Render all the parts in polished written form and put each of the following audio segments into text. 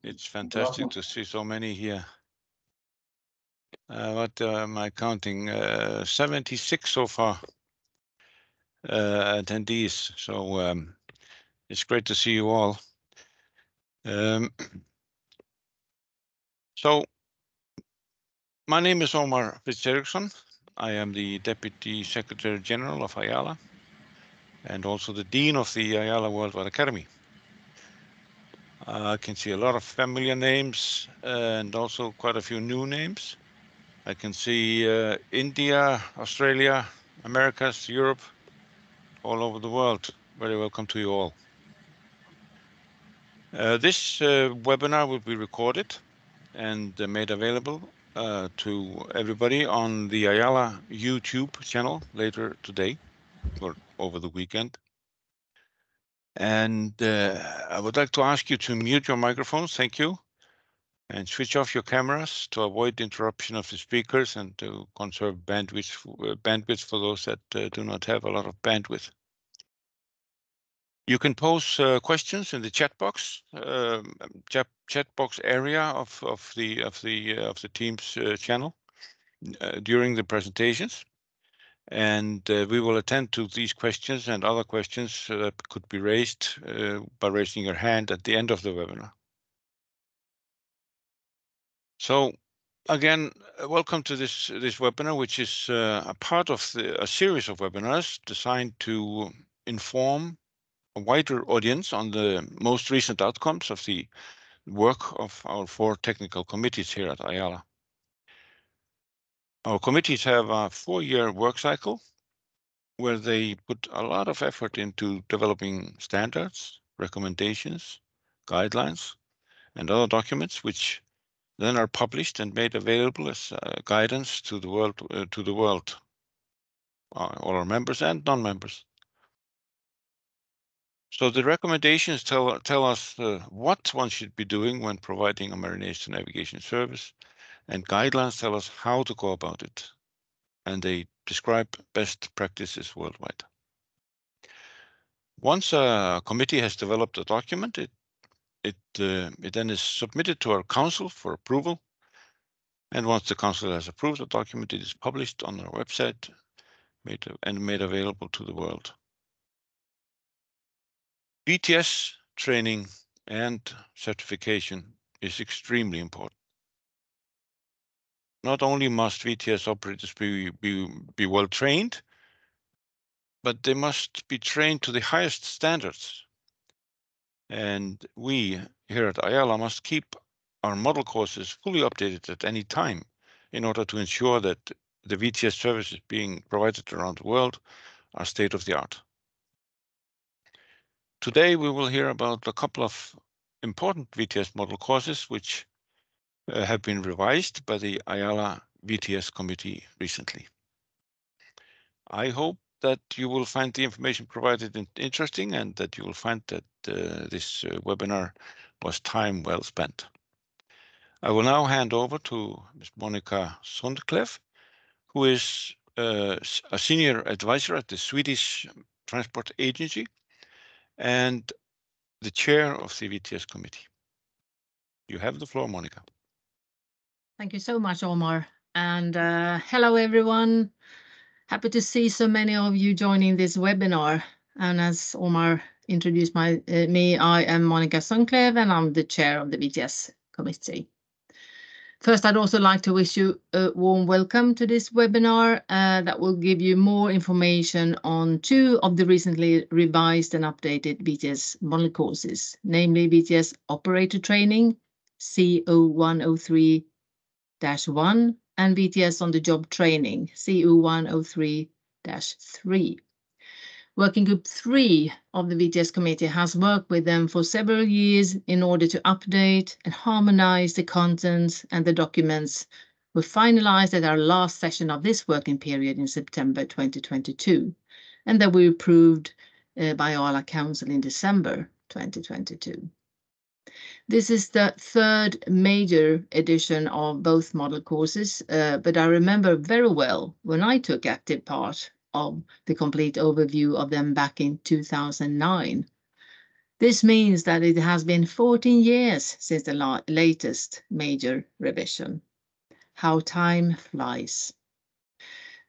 It's fantastic to see so many here. What am I counting? 76 so far attendees. So it's great to see you all. So my name is Omar Fitzgeraldson. I am the Deputy Secretary General of Ayala and also the Dean of the Ayala Worldwide Academy. I can see a lot of familiar names and also quite a few new names. I can see India, Australia, Americas, Europe, all over the world. Very welcome to you all. This webinar will be recorded and made available to everybody on the Ayala YouTube channel later today or over the weekend. And I would like to ask you to mute your microphones, thank you, and switch off your cameras to avoid interruption of the speakers and to conserve bandwidth for those that do not have a lot of bandwidth. You can pose questions in the chat box area of the Teams channel during the presentations, and we will attend to these questions and other questions that could be raised by raising your hand at the end of the webinar. So again, welcome to this webinar, which is a part of a series of webinars designed to inform a wider audience on the most recent outcomes of the work of our 4 technical committees here at Ayala. Our committees have a 4-year work cycle where they put a lot of effort into developing standards, recommendations, guidelines, and other documents which then are published and made available as guidance to the world, all our members and non-members. So the recommendations tell us what one should be doing when providing a marination navigation service, and guidelines tell us how to go about it, and they describe best practices worldwide. Once a committee has developed a document, it then is submitted to our council for approval, and once the council has approved the document, it is published on our website and made available to the world. VTS training and certification is extremely important. Not only must VTS operators be well trained, but they must be trained to the highest standards. And we here at Ayala must keep our model courses fully updated at any time in order to ensure that the VTS services being provided around the world are state of the art. Today we will hear about a couple of important VTS model courses which have been revised by the Ayala VTS committee recently. I hope that you will find the information provided interesting and that you will find that this webinar was time well spent. I will now hand over to Ms. Monica Suncliffe, who is a senior advisor at the Swedish Transport Agency and the chair of the VTS committee. You have the floor, Monica. Thank you so much, Omar. And hello, everyone. Happy to see so many of you joining this webinar. And as Omar introduced me, I am Monica Suncliffe, and I'm the chair of the VTS committee. First, I'd also like to wish you a warm welcome to this webinar that will give you more information on 2 of the recently revised and updated VTS model courses, namely VTS Operator Training, C0103-1, and VTS On the Job Training, C0103-3. Working Group 3 of the VTS committee has worked with them for several years in order to update and harmonize the contents, and the documents were finalized at our last session of this working period in September 2022, and that were approved by Ayala Council in December 2022. This is the 3rd major edition of both model courses, but I remember very well when I took active part of the complete overview of them back in 2009. This means that it has been 14 years since the latest major revision. How time flies.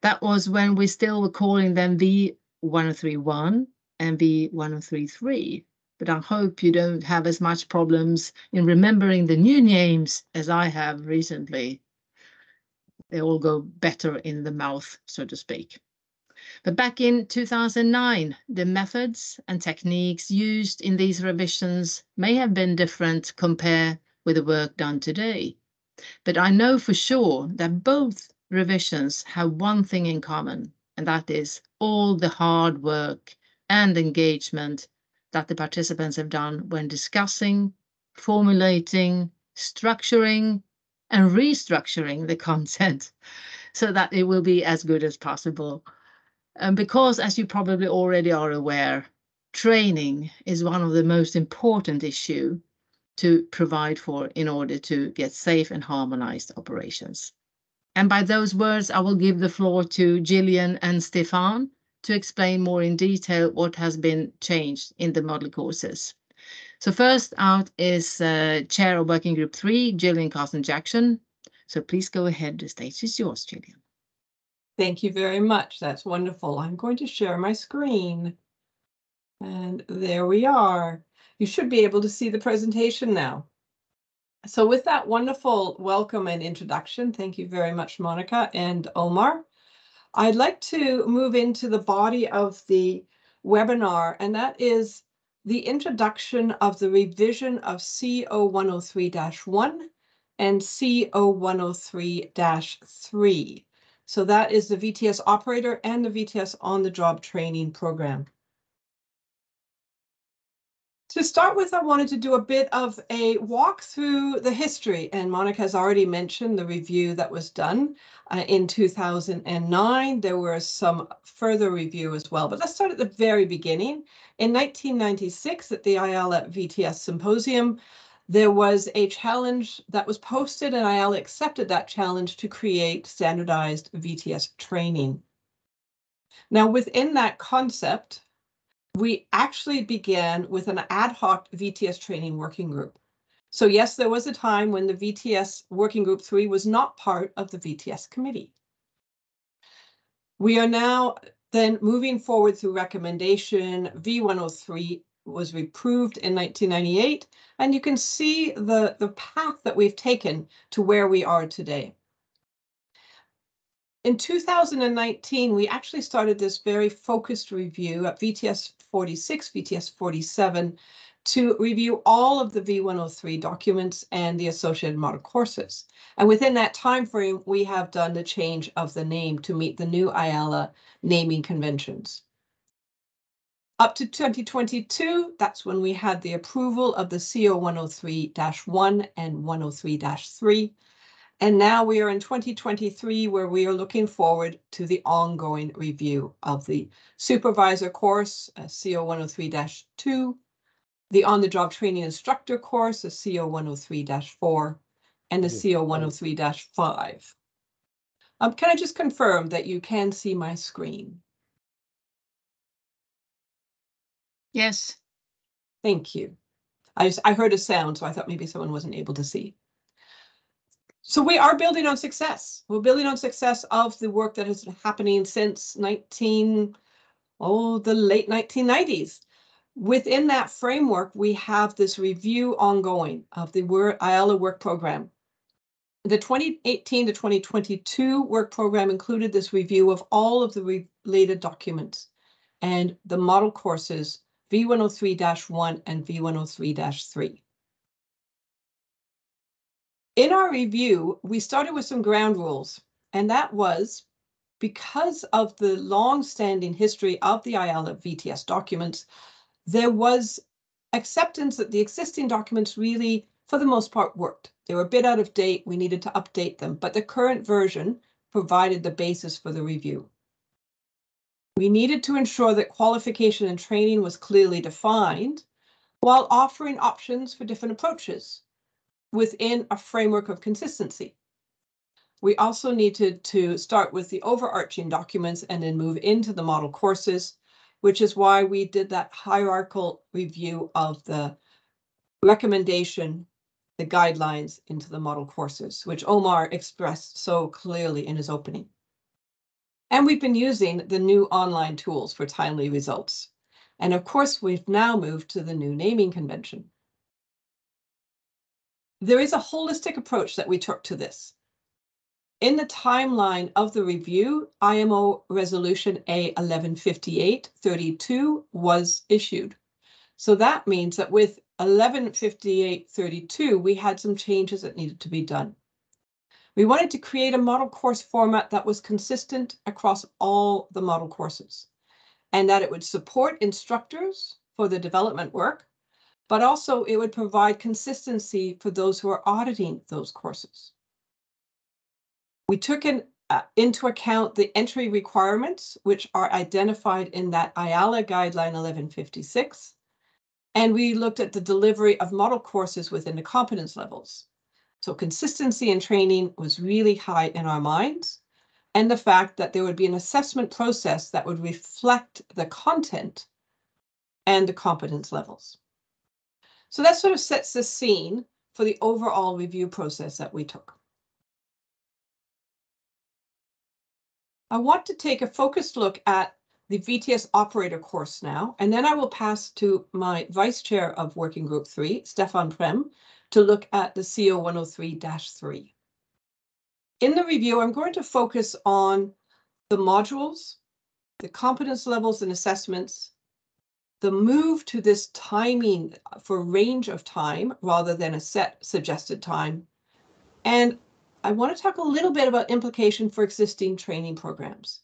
That was when we still were calling them V103-1 and V103-3. But I hope you don't have as much problems in remembering the new names as I have recently. They all go better in the mouth, so to speak. But back in 2009, the methods and techniques used in these revisions may have been different compared with the work done today. But I know for sure that both revisions have one thing in common, and that is all the hard work and engagement that the participants have done when discussing, formulating, structuring, and restructuring the content so that it will be as good as possible. Because, as you probably already are aware, training is one of the most important issues to provide for in order to get safe and harmonized operations. And by those words, I will give the floor to Gillian and Stefan to explain more in detail what has been changed in the model courses. So first out is Chair of Working Group 3, Gillian Carson-Jackson. So please go ahead, the stage is yours, Gillian. Thank you very much. That's wonderful. I'm going to share my screen. And there we are. You should be able to see the presentation now. So with that wonderful welcome and introduction, thank you very much, Monica and Omar. I'd like to move into the body of the webinar, and that is the introduction of the revision of C0103-1 and C0103-3. So that is the VTS operator and the VTS on-the-job training program. To start with, I wanted to do a bit of a walk through the history, and Monica has already mentioned the review that was done in 2009. There was some further review as well, but let's start at the very beginning. In 1996, at the Ayala VTS Symposium, there was a challenge that was posted, and Ayala accepted that challenge to create standardized VTS training. Now, within that concept, we actually began with an ad hoc VTS training working group. So yes, there was a time when the VTS working group 3 was not part of the VTS committee. We are now then moving forward through recommendation. V103 was approved in 1998, and you can see the path that we've taken to where we are today. In 2019, we actually started this very focused review at VTS 46, VTS 47, to review all of the V103 documents and the associated model courses. And within that time frame, we have done the change of the name to meet the new Ayala naming conventions. Up to 2022, that's when we had the approval of the C0103-1 and 103-3. And now we are in 2023, where we are looking forward to the ongoing review of the supervisor course, C0103-2, the on-the-job training instructor course, C0103-4, and the C0103-5. Can I just confirm that you can see my screen? Yes. Thank you. I heard a sound, so I thought maybe someone wasn't able to see. So we are building on success. We're building on success of the work that has been happening since the late 1990s. Within that framework, we have this review ongoing of the Ayala work program. The 2018 to 2022 work program included this review of all of the related documents and the model courses V103-1 and V103-3. In our review, we started with some ground rules, and that was because of the long-standing history of the Ayala VTS documents, there was acceptance that the existing documents really, for the most part, worked. They were a bit out of date. We needed to update them, but the current version provided the basis for the review. We needed to ensure that qualification and training was clearly defined while offering options for different approaches within a framework of consistency. We also needed to start with the overarching documents and then move into the model courses. which is why we did that hierarchical review of the recommendation, the guidelines into the model courses, which Omar expressed so clearly in his opening. And we've been using the new online tools for timely results. And of course, we've now moved to the new naming convention. There is a holistic approach that we took to this. In the timeline of the review, IMO Resolution A1158-32 was issued. So that means that with 1158-32, we had some changes that needed to be done. We wanted to create a model course format that was consistent across all the model courses, and that it would support instructors for the development work, but also it would provide consistency for those who are auditing those courses. We took into account the entry requirements, which are identified in that Ayala guideline 1156, and we looked at the delivery of model courses within the competence levels. So consistency in training was really high in our minds, and the fact that there would be an assessment process that would reflect the content and the competence levels. So that sort of sets the scene for the overall review process that we took. I want to take a focused look at the VTS operator course now, and then I will pass to my vice chair of Working Group 3, Stefan Prim, to look at the C0103-3. In the review, I'm going to focus on the modules, the competence levels and assessments, the move to this timing for range of time rather than a set suggested time, and I want to talk a little bit about implication for existing training programs.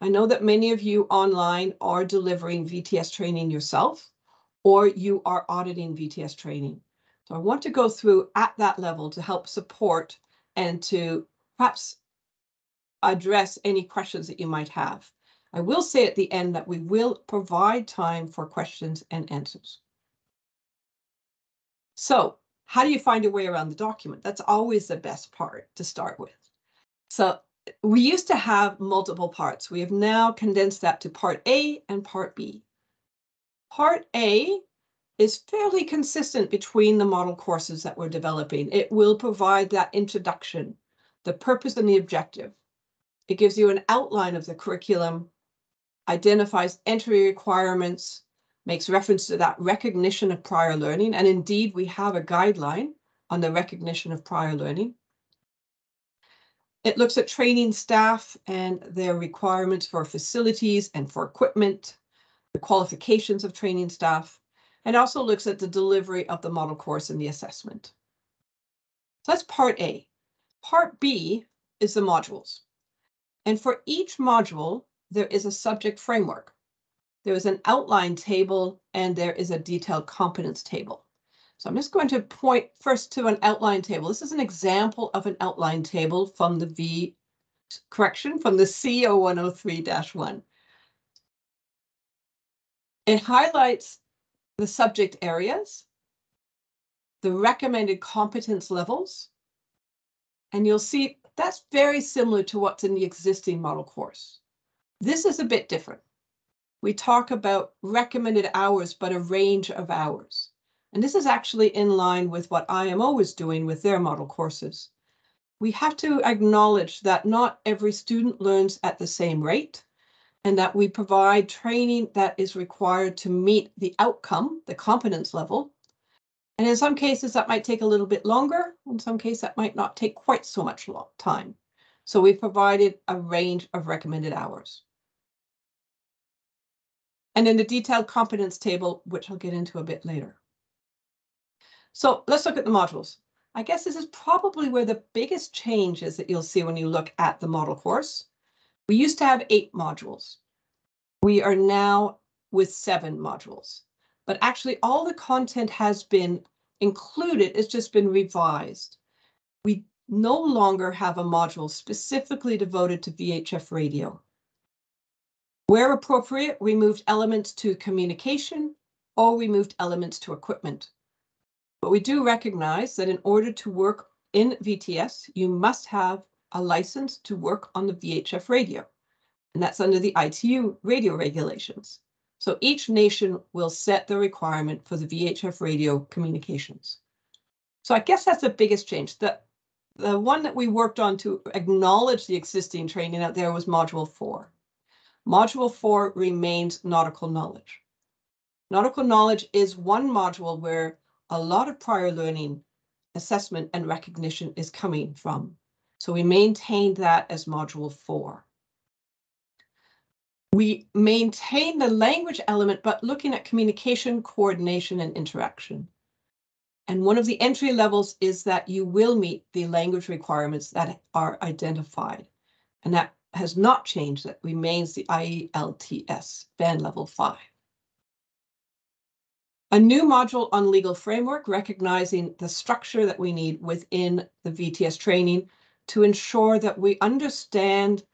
I know that many of you online are delivering VTS training yourself, or you are auditing VTS training. So I want to go through at that level to help support and to perhaps address any questions that you might have. I will say at the end that we will provide time for questions and answers. So how do you find your way around the document? That's always the best part to start with. So we used to have multiple parts. We have now condensed that to Part A and Part B. Part A is fairly consistent between the model courses that we're developing. It will provide that introduction, the purpose and the objective. It gives you an outline of the curriculum, identifies entry requirements, makes reference to that recognition of prior learning. And indeed, we have a guideline on the recognition of prior learning. It looks at training staff and their requirements for facilities and for equipment, the qualifications of training staff, and also looks at the delivery of the model course and the assessment. So that's Part A. Part B is the modules. And for each module, there is a subject framework. There is an outline table and there is a detailed competence table. So I'm just going to point first to an outline table. This is an example of an outline table from the from the C0103-1. It highlights the subject areas, the recommended competence levels, and you'll see that's very similar to what's in the existing model course. This is a bit different. We talk about recommended hours, but a range of hours. And this is actually in line with what IMO is doing with their model courses. We have to acknowledge that not every student learns at the same rate, and that we provide training that is required to meet the outcome, the competence level. And in some cases, that might take a little bit longer. In some cases, that might not take quite so much time. So we've provided a range of recommended hours. And then the detailed competence table, which I'll get into a bit later. So let's look at the modules. I guess this is probably where the biggest change is that you'll see when you look at the model course. We used to have 8 modules. We are now with 7 modules. But actually all the content has been included, it's just been revised. We no longer have a module specifically devoted to VHF radio. Where appropriate, we moved elements to communication or we moved elements to equipment. But we do recognize that in order to work in VTS, you must have a license to work on the VHF radio. And that's under the ITU radio regulations. So each nation will set the requirement for the VHF radio communications. So I guess that's the biggest change. The one that we worked on to acknowledge the existing training out there was Module 4. Module 4 remains nautical knowledge. Nautical knowledge is one module where a lot of prior learning, assessment, and recognition is coming from. So we maintained that as Module 4. We maintain the language element, but looking at communication, coordination, and interaction. And one of the entry levels is that you will meet the language requirements that are identified. And that has not changed, that remains the IELTS, band level 5. A new module on legal framework, recognizing the structure that we need within the VTS training to ensure that we understand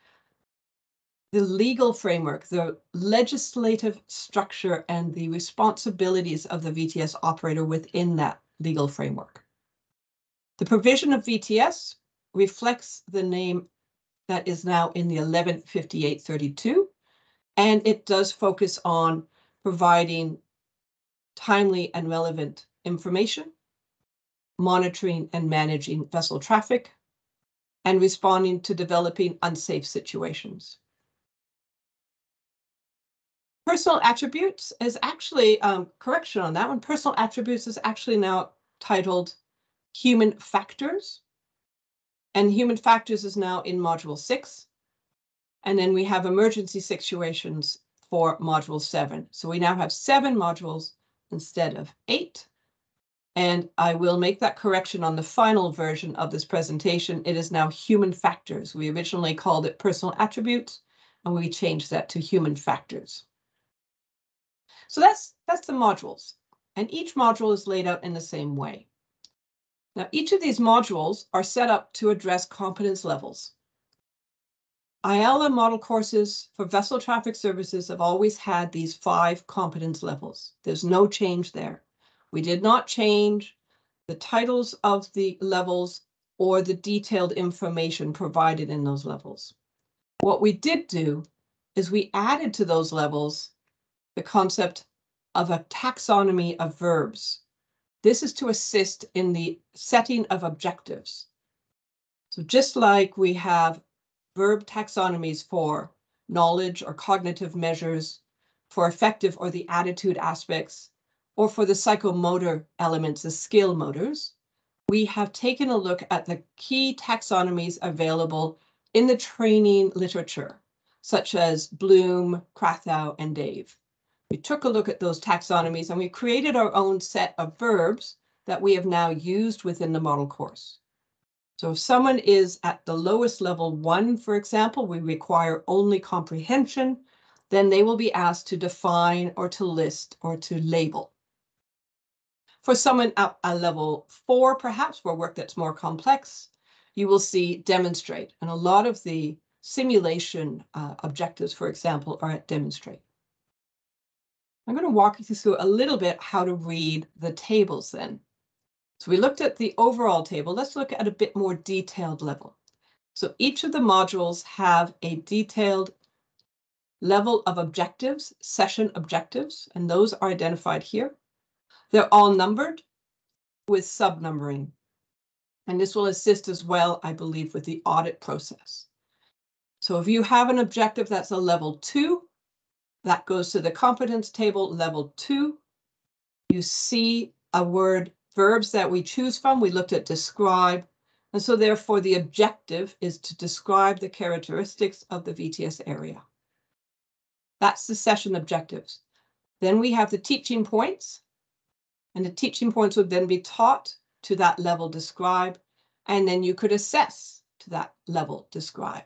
the legal framework, the legislative structure, and the responsibilities of the VTS operator within that legal framework. The provision of VTS reflects the name that is now in the 115832, and it does focus on providing timely and relevant information, monitoring and managing vessel traffic, and responding to developing unsafe situations. Personal attributes is actually, correction on that one, personal attributes is actually now titled human factors. And human factors is now in Module 6. And then we have emergency situations for Module 7. So we now have 7 modules instead of 8. And I will make that correction on the final version of this presentation. It is now human factors. We originally called it personal attributes, and we changed that to human factors. So that's the modules, and each module is laid out in the same way. Now, each of these modules are set up to address competence levels. Ayala model courses for vessel traffic services have always had these 5 competence levels. There's no change there. We did not change the titles of the levels or the detailed information provided in those levels. What we did do is we added to those levels the concept of a taxonomy of verbs. This is to assist in the setting of objectives. So just like we have verb taxonomies for knowledge or cognitive measures, for affective or the attitude aspects, or for the psychomotor elements, the skill motors, we have taken a look at the key taxonomies available in the training literature, such as Bloom, Krathau, and Dave. We took a look at those taxonomies and we created our own set of verbs that we have now used within the model course. So if someone is at the lowest level 1, for example, we require only comprehension, then they will be asked to define or to list or to label. For someone at a level 4, perhaps, for work that's more complex, you will see demonstrate. And a lot of the simulation objectives, for example, are at demonstrate. I'm going to walk you through a little bit how to read the tables then. So we looked at the overall table. Let's look at a bit more detailed level. So each of the modules have a detailed level of objectives, session objectives, and those are identified here. They're all numbered with sub-numbering. And this will assist as well, I believe, with the audit process. So if you have an objective that's a level 2, that goes to the competence table, level 2. You see a word, verbs that we choose from. We looked at describe. And so therefore the objective is to describe the characteristics of the VTS area. That's the session objectives. Then we have the teaching points. And the teaching points would then be taught to that level describe. And then you could assess to that level describe.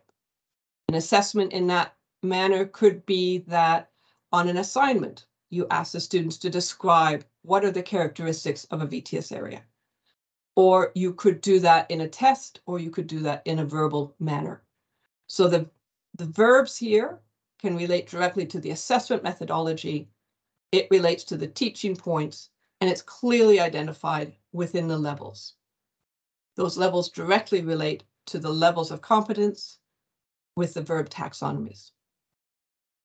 An assessment in that manner could be that on an assignment, you ask the students to describe what are the characteristics of a VTS area. Or you could do that in a test, or you could do that in a verbal manner. So the verbs here can relate directly to the assessment methodology. It relates to the teaching points, and it's clearly identified within the levels. Those levels directly relate to the levels of competence with the verb taxonomies.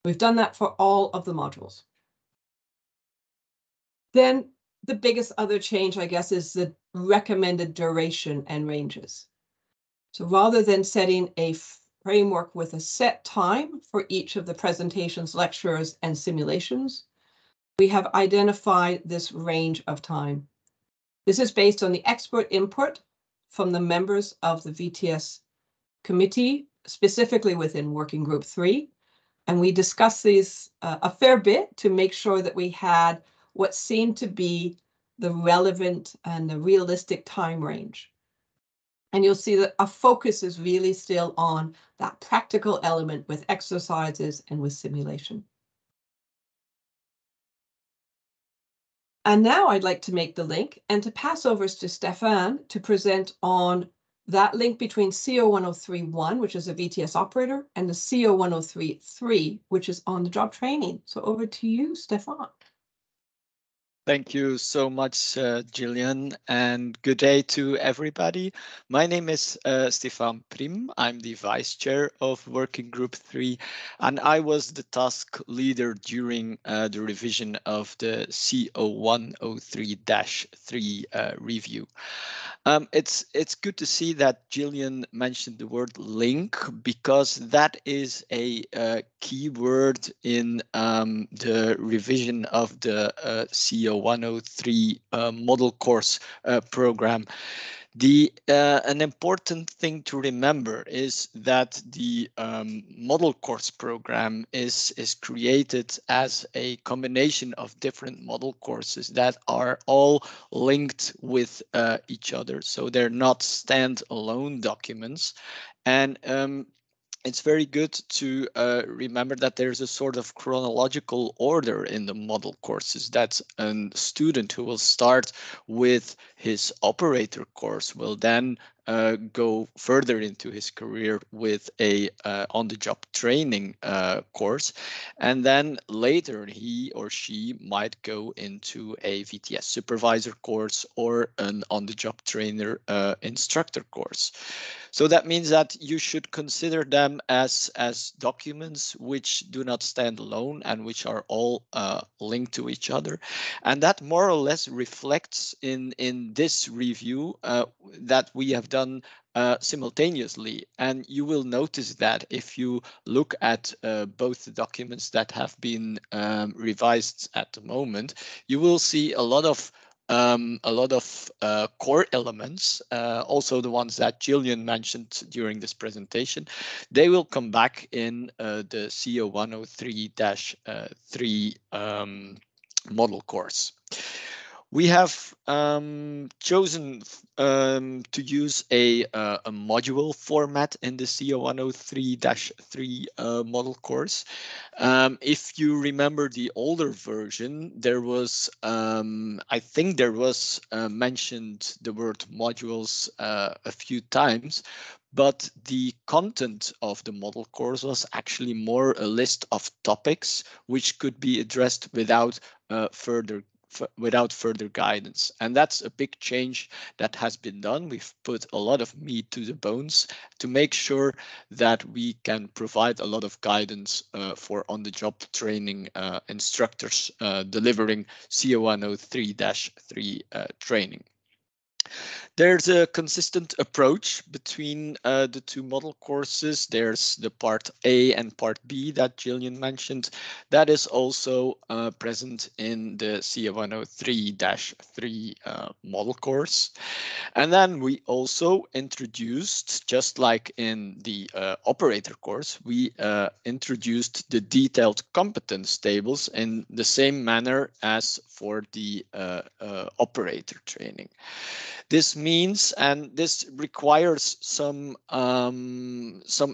We've done that for all of the modules. Then the biggest other change, I guess, is the recommended duration and ranges. So rather than setting a framework with a set time for each of the presentations, lectures, and simulations, we have identified this range of time. This is based on the expert input from the members of the VTS committee, specifically within Working Group 3. And we discussed these a fair bit to make sure that we had what seemed to be the relevant and the realistic time range. And you'll see that our focus is really still on that practical element with exercises and with simulation. And now I'd like to make the link and to pass over to Stefan to present on that link between C0103-1, which is a VTS operator, and the C0103-3, which is on-the-job training. So over to you, Stefan. Thank you so much, Gillian, and good day to everybody. My name is Stefan Prim. I'm the Vice Chair of Working Group 3, and I was the task leader during the revision of the C0103-3 review. It's good to see that Gillian mentioned the word link, because that is a key word in the revision of the C0103 model course program. An important thing to remember is that the model course program is created as a combination of different model courses that are all linked with each other. So they're not standalone documents. And it's very good to remember that there's a sort of chronological order in the model courses. That a student who will start with his operator course will then go further into his career with a on-the-job training course, and then later he or she might go into a VTS supervisor course or an on-the-job trainer instructor course. So that means that you should consider them as documents which do not stand alone and which are all linked to each other. And that more or less reflects in this review that we have done simultaneously. And you will notice that if you look at both the documents that have been revised at the moment, you will see a lot of core elements, also the ones that Gillian mentioned during this presentation. They will come back in the C0103-3 model course. We have chosen to use a module format in the C0103-3 model course. If you remember the older version, there was, I think there was mentioned the word modules a few times, but the content of the model course was actually more a list of topics which could be addressed without further guidance. And that's a big change that has been done. We've put a lot of meat to the bones to make sure that we can provide a lot of guidance for on-the-job training instructors delivering C0103-3 training. There's a consistent approach between the two model courses. There's the part A and part B that Gillian mentioned. That is also present in the C0103-3 model course. And then we also introduced, just like in the operator course, we introduced the detailed competence tables in the same manner as for the operator training. This means, and this requires some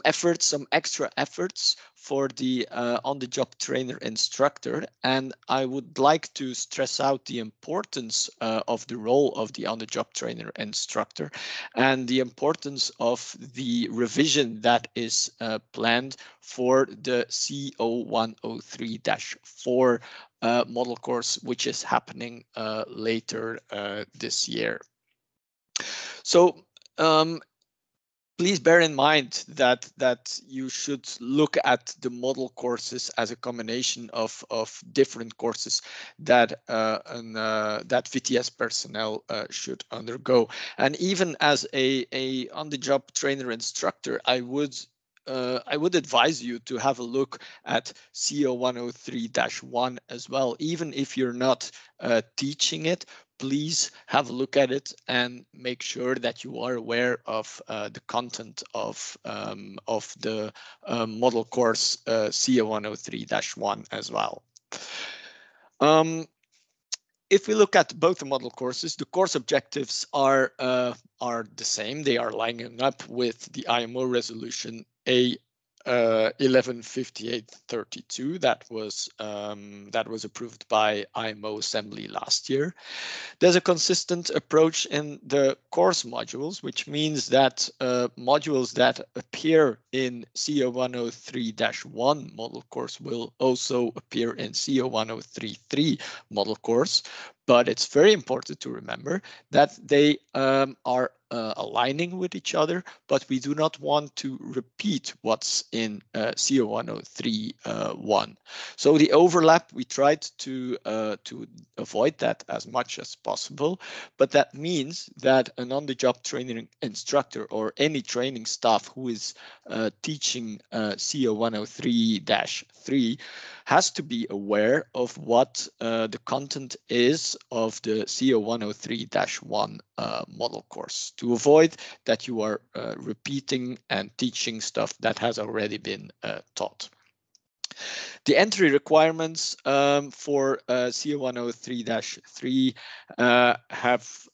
efforts, some extra efforts for the on-the-job trainer instructor. And I would like to stress out the importance of the role of the on-the-job trainer instructor and the importance of the revision that is planned for the C0103-4 model course, which is happening later this year. So please bear in mind that you should look at the model courses as a combination of different courses that that VTS personnel should undergo. And even as a on-the-job trainer instructor, I would advise you to have a look at C0103-1 as well. Even if you're not teaching it, please have a look at it and make sure that you are aware of the content of the model course C0103-1 as well. If we look at both the model courses, the course objectives are the same. They are lining up with the IMO resolution A115832 that was approved by IMO Assembly last year. There's a consistent approach in the course modules, which means that modules that appear in C0103-1 model course will also appear in C0103-3 model course. But it's very important to remember that they are aligning with each other, but we do not want to repeat what's in C0103-1. So the overlap, we tried to avoid that as much as possible, but that means that an on-the-job training instructor or any training staff who is teaching C0103-3 has to be aware of what the content is of the C0103-1 model course, to avoid that you are repeating and teaching stuff that has already been taught. The entry requirements for C0103-3 have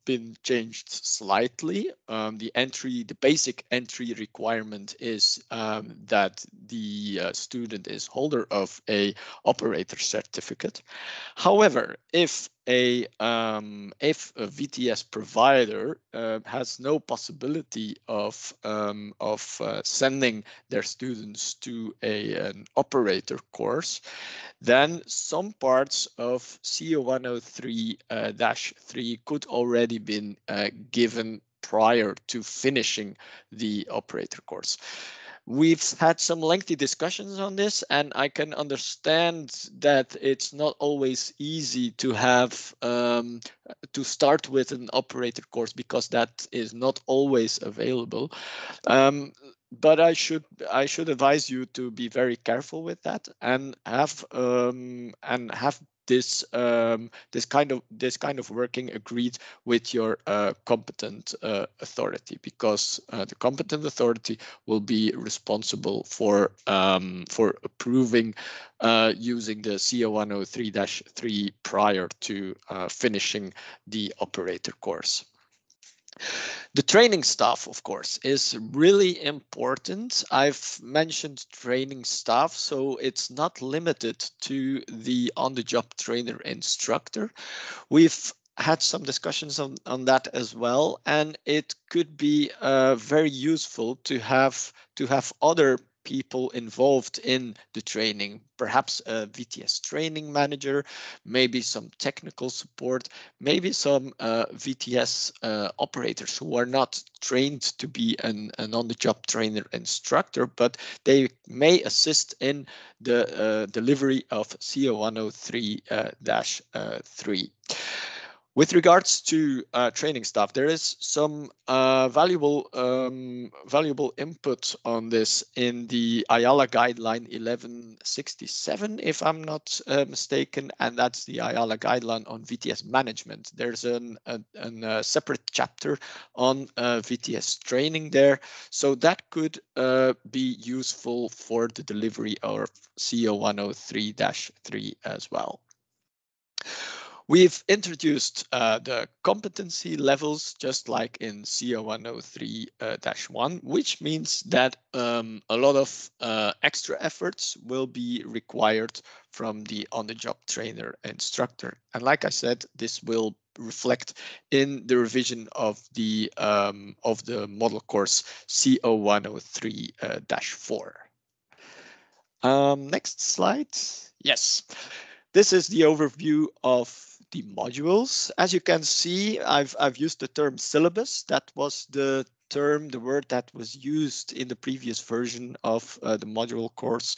been changed slightly. The basic entry requirement is that the student is holder of a operator certificate. However, if a VTS provider has no possibility of sending their students to an operator course, then some parts of C0103-3 could already been given prior to finishing the operator course. We've had some lengthy discussions on this, and I can understand that it's not always easy to have to start with an operator course because that is not always available. But I should advise you to be very careful with that and have this kind of working agreed with your competent authority, because the competent authority will be responsible for approving using the C0103-3 prior to finishing the operator course. The training staff, of course, is really important. I've mentioned training staff, so it's not limited to the on-the-job trainer instructor. We've had some discussions on that as well, and it could be very useful to have other people involved in the training, perhaps a VTS training manager, maybe some technical support, maybe some VTS operators who are not trained to be an on-the-job trainer instructor, but they may assist in the delivery of C0103-3. With regards to training staff, there is some valuable input on this in the Ayala guideline 1167, if I'm not mistaken, and that's the Ayala guideline on VTS management. There's a separate chapter on VTS training there, so that could be useful for the delivery of C0103-3 as well. We've introduced the competency levels, just like in C0103-1, which means that a lot of extra efforts will be required from the on-the-job trainer instructor. And like I said, this will reflect in the revision of the model course C0103-4. Next slide. Yes. This is the overview of the modules. As you can see, I've used the term syllabus. That was the term, the word that was used in the previous version of the module course.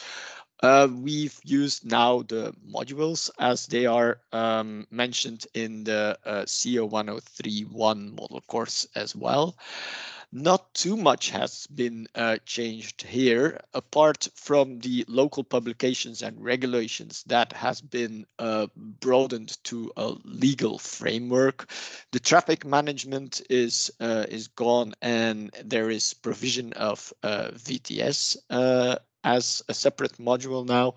We've used now the modules as they are mentioned in the C0103-1 model course as well. Not too much has been changed here, apart from the local publications and regulations that has been broadened to a legal framework. The traffic management is gone, and there is provision of VTS as a separate module now.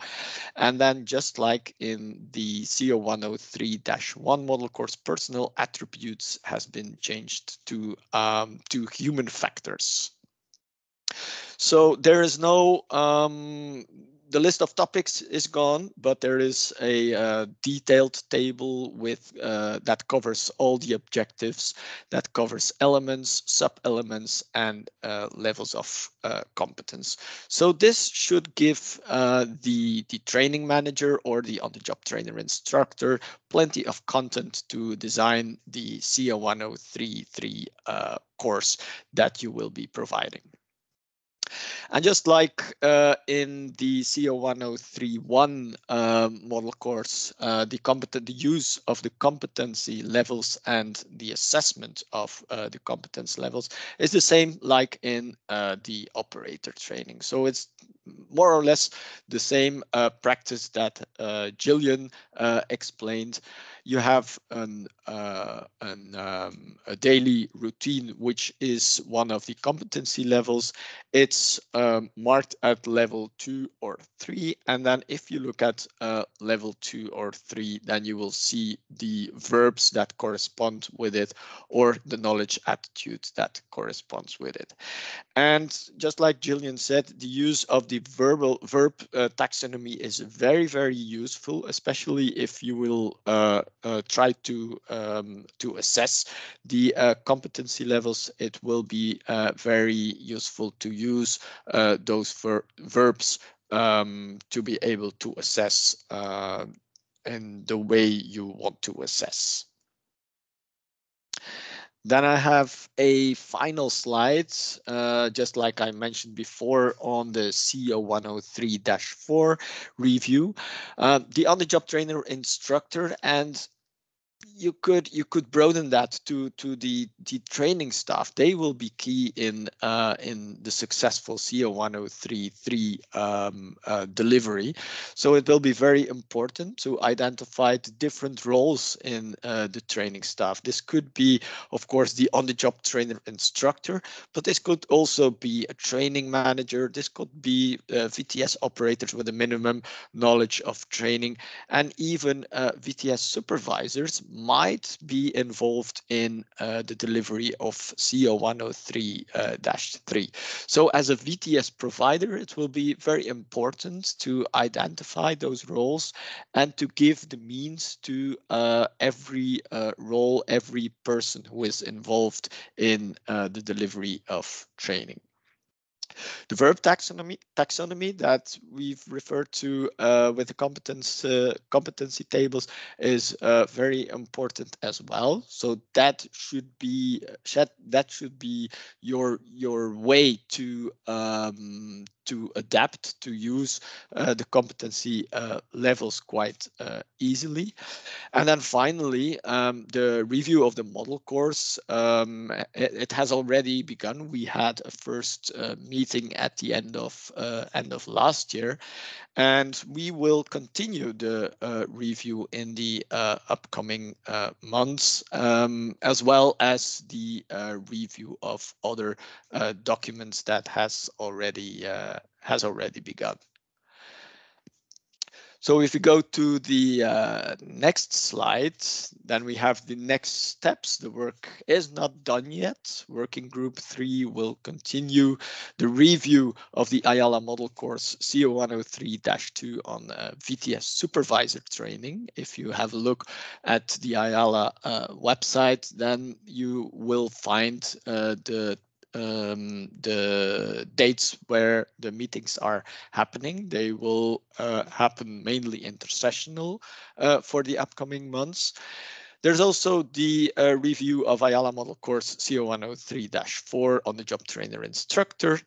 And then just like in the C0103-1 model course, personal attributes has been changed to human factors. So there is no, the list of topics is gone, but there is a detailed table with that covers all the objectives, that covers elements, sub-elements, and levels of competence. So this should give the training manager or the on-the-job trainer instructor plenty of content to design the C0103-3 course that you will be providing. And just like in the C0103-1 model course, the use of the competency levels and the assessment of the competence levels is the same like in the operator training. So it's more or less the same practice that Gillian explained. You have a daily routine, which is one of the competency levels. It's marked at level 2 or 3. And then if you look at level 2 or 3, then you will see the verbs that correspond with it, or the knowledge attitude that corresponds with it. And just like Gillian said, the use of the verb taxonomy is very, very useful, especially if you will try to assess the competency levels. It will be very useful to use those verbs to be able to assess in the way you want to assess. Then I have a final slide, just like I mentioned before on the C0103-4 review. The on-the-job trainer instructor, and you could broaden that to the training staff. They will be key in the successful C0103-3 delivery. So it will be very important to identify the different roles in the training staff. This could be, of course, the on-the-job trainer instructor, but this could also be a training manager. This could be VTS operators with a minimum knowledge of training, and even VTS supervisors might be involved in the delivery of C0103-3. So as a VTS provider, it will be very important to identify those roles and to give the means to every role, every person who is involved in the delivery of training. The verb taxonomy that we've referred to with the competency tables is very important as well. So that should be your way to adapt, to use the competency levels quite easily. And then finally, the review of the model course, it has already begun. We had a first meeting at the end of last year, and we will continue the review in the upcoming months, as well as the review of other documents that has already begun. So if we go to the next slide, then we have the next steps. The work is not done yet. Working Group 3 will continue the review of the Ayala model course C0103-2 on VTS supervisor training. If you have a look at the Ayala website, then you will find the dates where the meetings are happening. They will happen mainly intersessional for the upcoming months. There's also the review of Ayala model course C0103-4 on the job trainer instructor.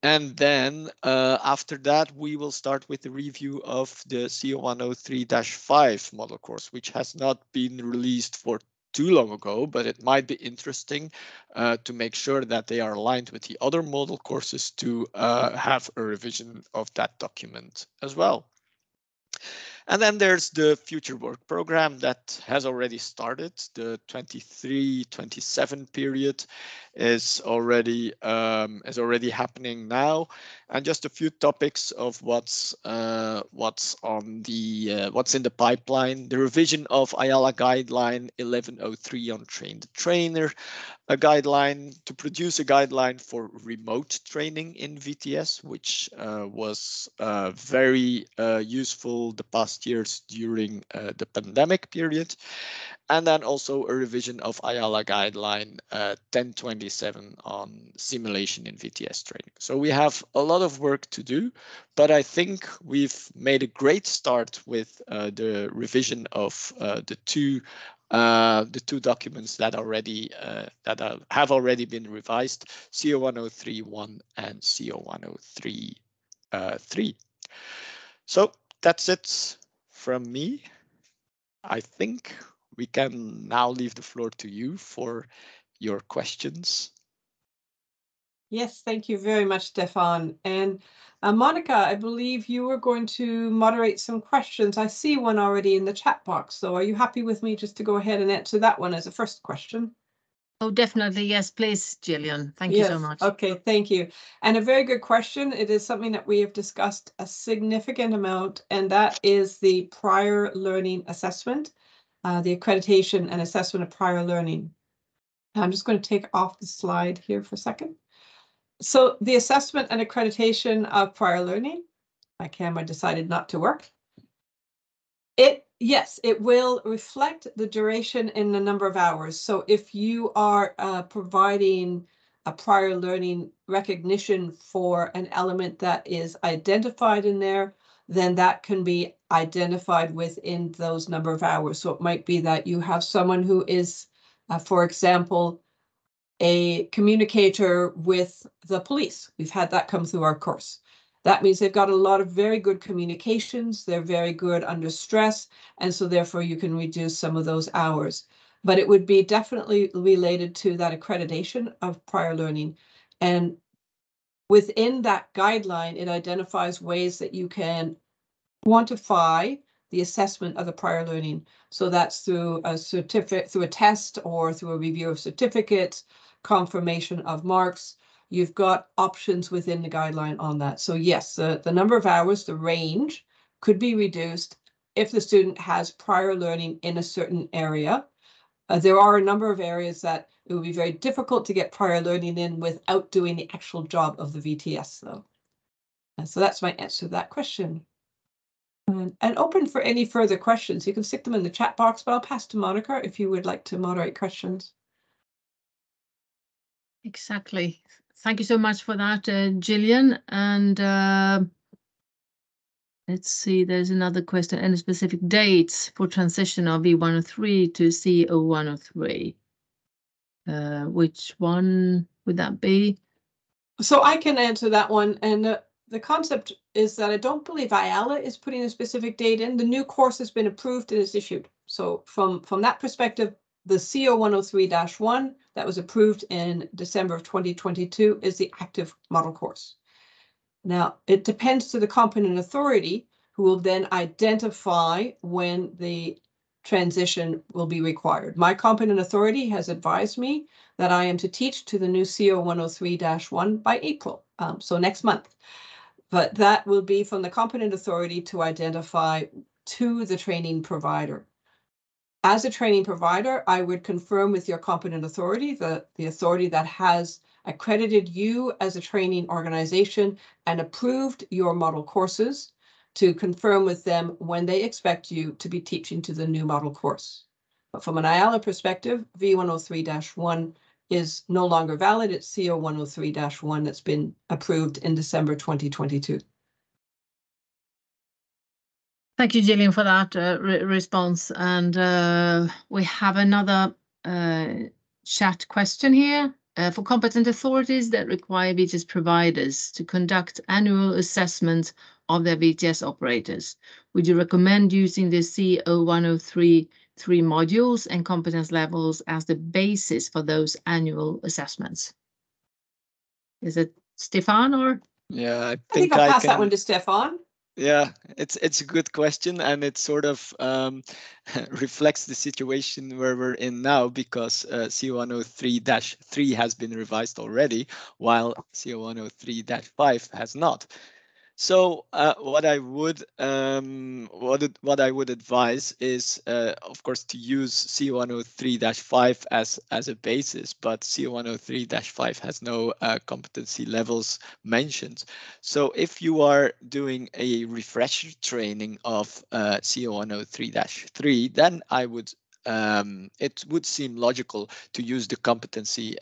And then after that, we will start with the review of the C0103-5 model course, which has not been released for too long ago, but it might be interesting to make sure that they are aligned with the other model courses to have a revision of that document as well. And then there's the future work program that has already started. The 23-27 period is already happening now, and just a few topics of what's in the pipeline. The revision of Ayala guideline 1103 on train the trainer, a guideline to produce a guideline for remote training in VTS, which was very useful the past years during the pandemic period. And then also a revision of Ayala guideline 1027 on simulation in VTS training. So we have a lot of work to do, but I think we've made a great start with the revision of the two documents that have already been revised, C0103-1 and C0103-3. So that's it from me. I think we can now leave the floor to you for your questions. Yes, thank you very much, Stefan. And Monica, I believe you were going to moderate some questions. I see one already in the chat box. So are you happy with me just to go ahead and answer that one as a first question? Oh, definitely. Yes, please, Gillian. Thank you so much. Okay, thank you. And a very good question. It is something that we have discussed a significant amount, and that is the prior learning assessment, the accreditation and assessment of prior learning. I'm just going to take off the slide here for a second. So the assessment and accreditation of prior learning, my camera decided not to work. Yes, it will reflect the duration in the number of hours. So if you are providing a prior learning recognition for an element that is identified in there, then that can be identified within those number of hours. So it might be that you have someone who is, for example, a communicator with the police. We've had that come through our course. That means they've got a lot of very good communications. They're very good under stress. And so therefore you can reduce some of those hours. But it would be definitely related to that accreditation of prior learning. And within that guideline, it identifies ways that you can quantify the assessment of the prior learning. So that's through a certificate, through a test, or through a review of certificates, confirmation of marks. You've got options within the guideline on that. So yes, the number of hours, the range could be reduced if the student has prior learning in a certain area. There are a number of areas that it would be very difficult to get prior learning in without doing the actual job of the VTS though. And so that's my answer to that question. And open for any further questions. You can stick them in the chat box, but I'll pass to Monica if you would like to moderate questions. Exactly. Thank you so much for that, Gillian. And let's see, there's another question. Any specific dates for transition of V103 to C0103? Which one would that be? So I can answer that one. And the concept is that I don't believe Ayala is putting a specific date in. The new course has been approved and is issued. So from that perspective, the C0103-1 that was approved in December of 2022 is the active model course. Now, it depends to the competent authority who will then identify when the transition will be required. My competent authority has advised me that I am to teach to the new C0103-1 by April, so next month. But that will be from the competent authority to identify to the training provider. As a training provider, I would confirm with your competent authority, the authority that has accredited you as a training organization and approved your model courses, to confirm with them when they expect you to be teaching to the new model course. But from an Ayala perspective, V103-1 is no longer valid. It's C0103-1 that's been approved in December 2022. Thank you, Gillian, for that response. And we have another chat question here. For competent authorities that require VTS providers to conduct annual assessment of their VTS operators, would you recommend using the C0103-3 modules and competence levels as the basis for those annual assessments? Is it Stefan or? Yeah, I think I'll pass that one to Stefan. Yeah, it's a good question, and it sort of reflects the situation where we're in now, because C103-3 has been revised already, while C103-5 has not. So what I would advise is, of course, to use C103-5 as a basis, but C103-5 has no competency levels mentioned. So if you are doing a refresher training of C103-3, then I would it would seem logical to use the competency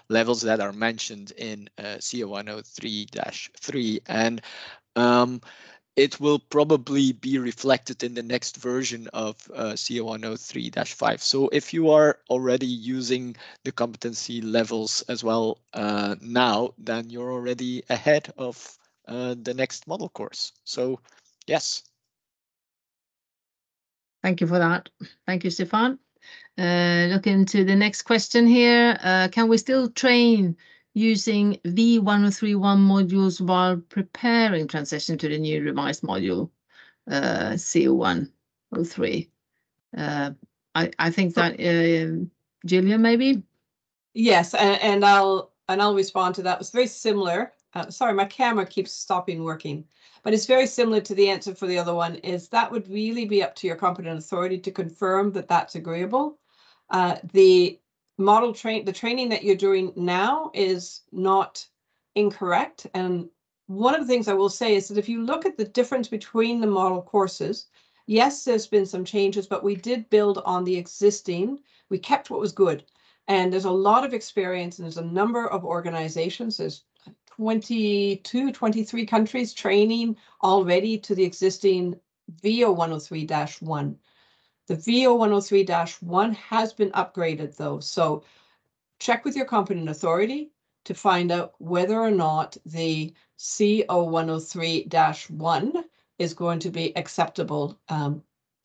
levels that are mentioned in C103-3, and it will probably be reflected in the next version of C103-5. So if you are already using the competency levels as well now, then you're already ahead of the next model course. So yes. Thank you for that. Thank you, Stefan. Looking to the next question here. Can we still train using V1031 modules while preparing transition to the new revised module, C0103? I think that Gillian, maybe? Yes, and I'll respond to that. It's very similar. Sorry, my camera keeps stopping working, but it's very similar to the answer for the other one. Is that would really be up to your competent authority to confirm that that's agreeable. The training that you're doing now is not incorrect. And one of the things I will say is that if you look at the difference between the model courses, yes, there's been some changes, but we did build on the existing. We kept what was good. And there's a lot of experience, and there's a number of organizations. There's 22, 23 countries training already to the existing VO103-1. The VO103-1 has been upgraded though. So check with your competent authority to find out whether or not the C0103-1 is going to be acceptable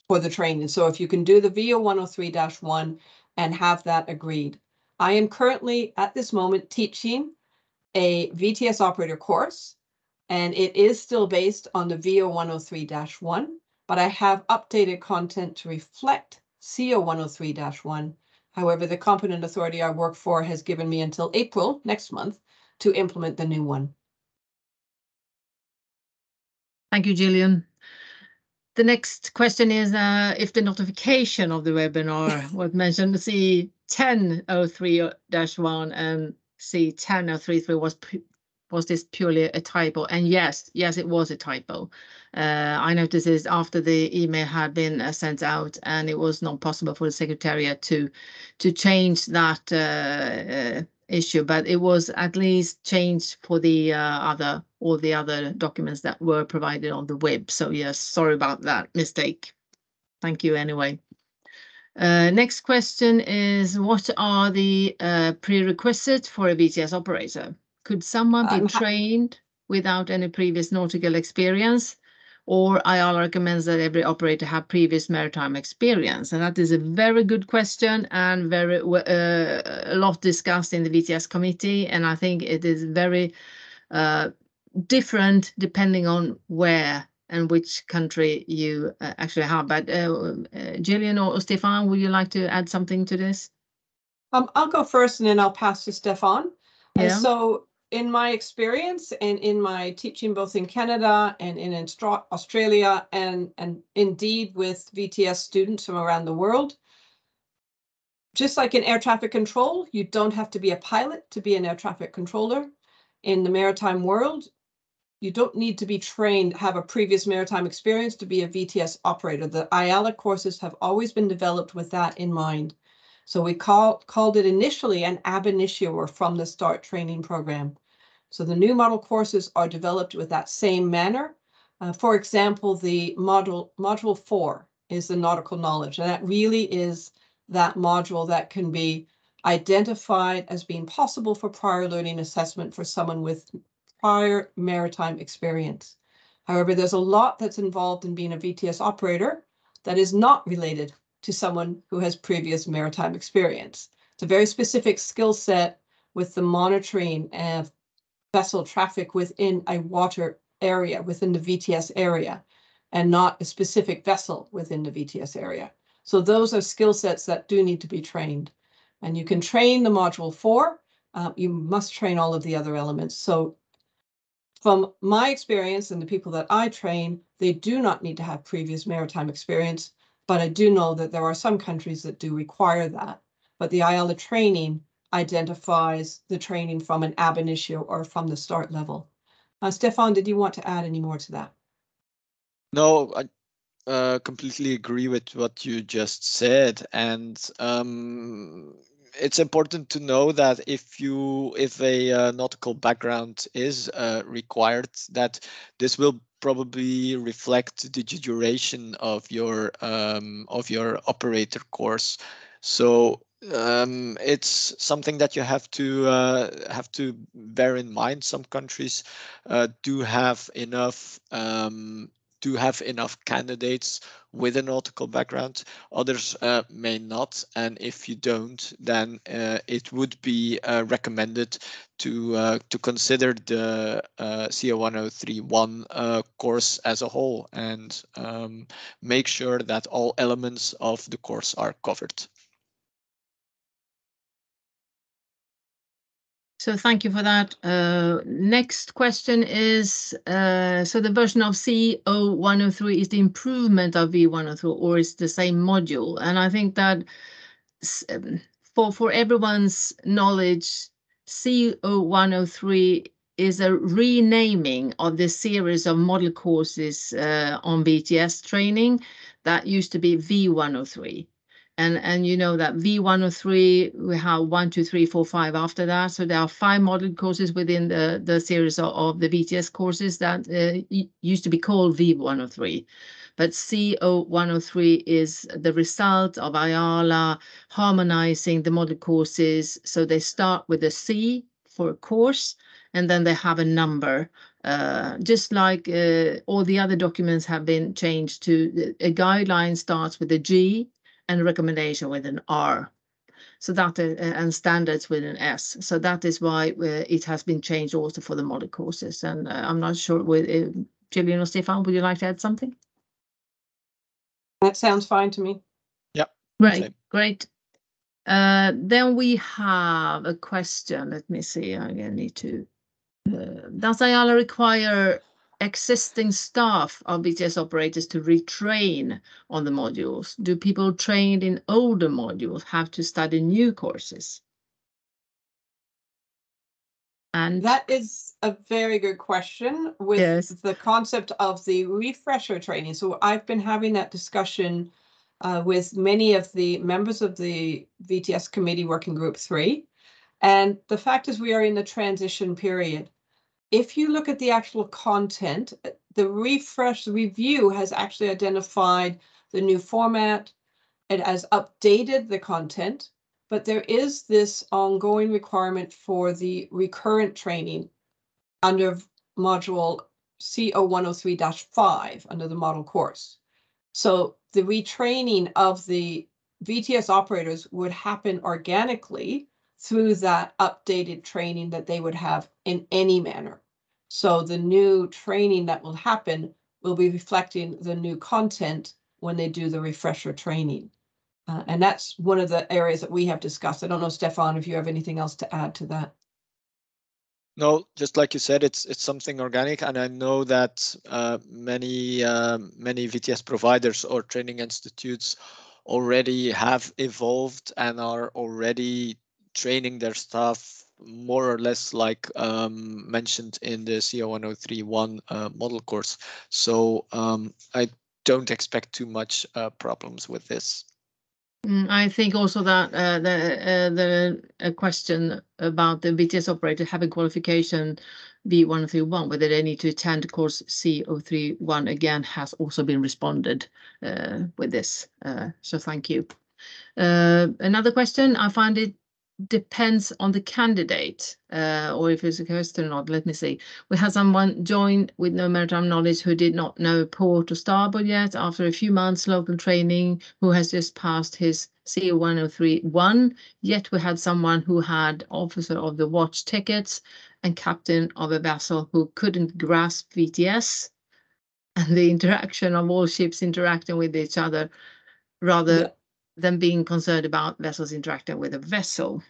for the training. So if you can do the VO103-1 and have that agreed. I am currently at this moment teaching a VTS operator course, and it is still based on the VO103-1, but I have updated content to reflect CO103-1. However, the competent authority I work for has given me until April next month to implement the new one. Thank you, Gillian. The next question is if the notification of the webinar was mentioned, C1003-1 and C103-3 was this purely a typo? And yes, it was a typo. I noticed this after the email had been sent out, and it was not possible for the Secretariat to change that issue, but it was at least changed for the all the other documents that were provided on the web. So yes, sorry about that mistake. Thank you anyway. Next question is, what are the prerequisites for a VTS operator? Could someone be trained without any previous nautical experience? Or Ayala recommends that every operator have previous maritime experience? And that is a very good question, and very a lot discussed in the VTS committee. And I think it is very different depending on where and which country you actually have. But Gillian or Stefan, would you like to add something to this? I'll go first, and then I'll pass to Stefan. Yeah. So in my experience and in my teaching both in Canada and in Australia, and indeed with VTS students from around the world, just like in air traffic control, you don't have to be a pilot to be an air traffic controller. In the maritime world, you don't need to be trained, have a previous maritime experience to be a VTS operator. The Ayala courses have always been developed with that in mind. So we called it initially an ab initio, or from the start training program. So the new model courses are developed with that same manner, For example, the module 4 is the nautical knowledge, and that really is that module that can be identified as being possible for prior learning assessment for someone with prior maritime experience. However, there's a lot that's involved in being a VTS operator that is not related to someone who has previous maritime experience. It's a very specific skill set with the monitoring of vessel traffic within a water area, within the VTS area, and not a specific vessel within the VTS area. So those are skill sets that do need to be trained. And you can train the module 4, you must train all of the other elements. So from my experience and the people that I train, they do not need to have previous maritime experience, but I do know that there are some countries that do require that. But the Ayala training identifies the training from an ab initio or from the start level. Stefan, did you want to add any more to that? No, I completely agree with what you just said, and it's important to know that if a nautical background is required, that this will probably reflect the duration of your operator course. So it's something that you have to bear in mind. Some countries do have enough candidates with a nautical background, others may not, and if you don't, then it would be recommended to consider the C0103-1 course as a whole, and make sure that all elements of the course are covered. So thank you for that. Next question is, so the version of C0103 is the improvement of V103, or is the same module? And I think that for everyone's knowledge, C0103 is a renaming of the series of model courses on VTS training that used to be V103. And you know that V103, we have 1, 2, 3, 4, 5 after that. So there are 5 model courses within the series of the VTS courses that used to be called V103. But C0103 is the result of Ayala harmonizing the model courses. So they start with a C for a course, and then they have a number. Just like all the other documents have been changed to, a guideline starts with a G, and recommendation with an R. So that and standards with an S. So that is why it has been changed also for the model courses. And I'm not sure with Gillian or Stefan, would you like to add something? That sounds fine to me. Yeah. Right, same. great. Then we have a question. Let me see. I need to. Does Ayala require existing staff of VTS operators to retrain on the modules? Do people trained in older modules have to study new courses? And that is a very good question with yes, the concept of the refresher training. So I've been having that discussion with many of the members of the VTS Committee Working Group 3. And the fact is we are in the transition period. If you look at the actual content, the refresh review has actually identified the new format. It has updated the content, but there is this ongoing requirement for the recurrent training under module C0103-5 under the model course. So the retraining of the VTS operators would happen organically through that updated training that they would have in any manner. So the new training that will happen will be reflecting the new content when they do the refresher training. And that's one of the areas that we have discussed. I don't know, Stefan, if you have anything else to add to that. No, just like you said, it's something organic, and I know that many VTS providers or training institutes already have evolved and are already training their staff more or less like mentioned in the C0103-1 model course. So I don't expect too much problems with this. I think also that the question about the VTS operator having qualification V103-1, whether they need to attend course C03-1 again, has also been responded with this. So thank you. Another question, I find it depends on the candidate, or if it's a question or not. Let me see. We had someone join with no maritime knowledge who did not know port or starboard yet after a few months local training, who has just passed his C103-1. Yet we had someone who had officer of the watch tickets and captain of a vessel who couldn't grasp VTS and the interaction of all ships interacting with each other rather than being concerned about vessels interacting with a vessel.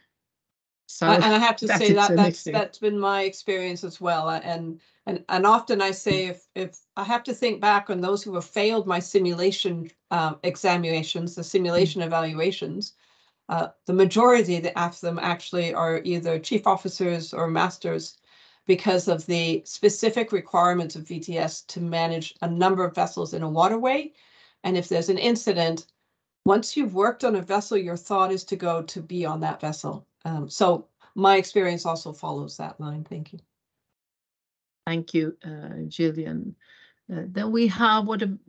So, and I have to say that's been my experience as well. And often I say if I have to think back on those who have failed my simulation examinations, the simulation evaluations, the majority of them actually are either chief officers or masters, because of the specific requirements of VTS to manage a number of vessels in a waterway. And if there's an incident, once you've worked on a vessel, your thought is to go to be on that vessel. So my experience also follows that line. Thank you. Thank you, Gillian. Then we have in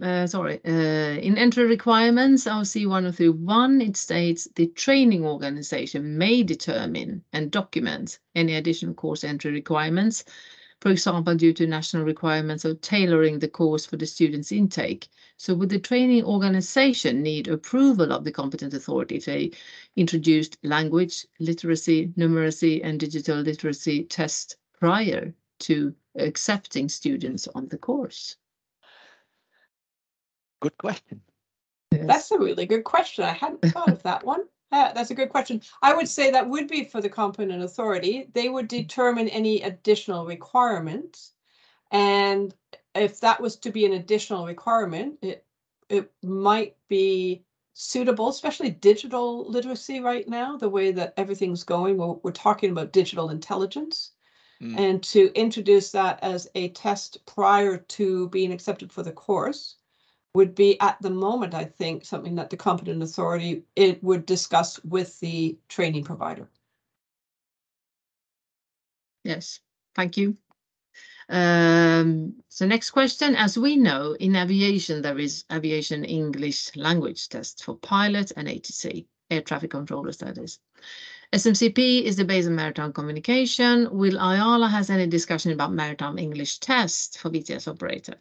entry requirements of C103-1, it states the training organization may determine and document any additional course entry requirements, for example, due to national requirements of tailoring the course for the student's intake. So would the training organization need approval of the Competence Authority if they introduced language, literacy, numeracy, and digital literacy tests prior to accepting students on the course? Good question. Yes. That's a really good question. I hadn't thought of that one. That's a good question. I would say that would be for the Competent Authority. They would determine any additional requirements. And if that was to be an additional requirement, it might be suitable, especially digital literacy right now, the way that everything's going. We're talking about digital intelligence. And to introduce that as a test prior to being accepted for the course would be, at the moment, I think, something that the Competent Authority would discuss with the training provider. Yes, thank you. So next question, as we know, in aviation, there is aviation English language test for pilot and ATC, air traffic controllers, that is. SMCP is the base of maritime communication. Will Ayala has any discussion about maritime English test for VTS operator?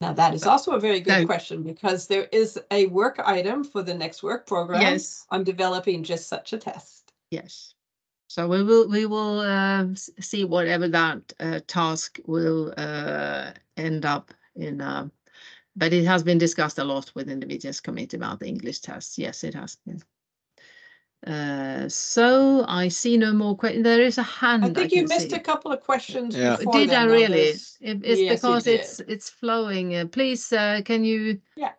Now, that is also a very good question, because there is a work item for the next work program. Yes. I'm developing just such a test. Yes. So we will see whatever that task will end up in. But it has been discussed a lot within the VTS committee about the English tests. Yes, it has been. So I see no more questions. There is a hand. I think you missed a couple of questions. Yeah. Before Did I really? It's yes, because it's flowing. Please, can you? Yeah.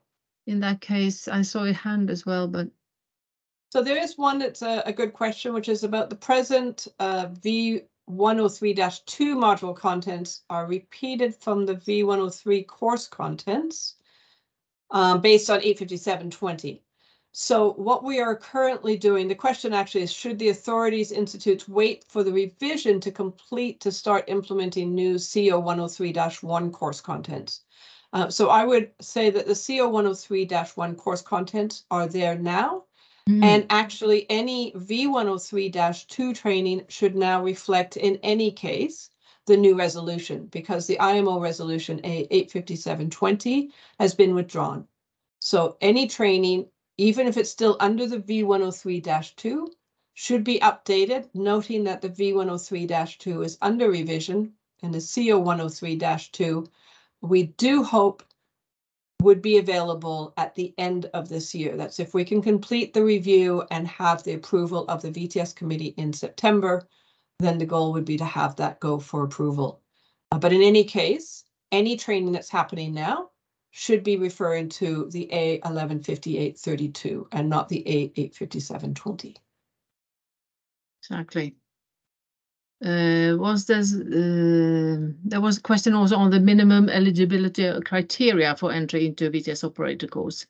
In that case, I saw a hand as well, but. So there is one that's a good question, which is about the present V103-2 module contents are repeated from the V103 course contents based on 857.20. So what we are currently doing, the question actually is, should the authorities, institutes wait for the revision to complete to start implementing new C0103-1 course contents? So I would say that the C0103-1 course contents are there now. And actually any V103-2 training should now reflect, in any case, the new resolution, because the IMO resolution A857.20 has been withdrawn. So any training, even if it's still under the V103-2, should be updated, noting that the V103-2 is under revision, and the C0103-2, we do hope, would be available at the end of this year. That's if we can complete the review and have the approval of the VTS committee in September, then the goal would be to have that go for approval. But in any case, any training that's happening now should be referring to the A1158.32 and not the A857.20. Exactly. There was a question also on the minimum eligibility criteria for entry into VTS operator course,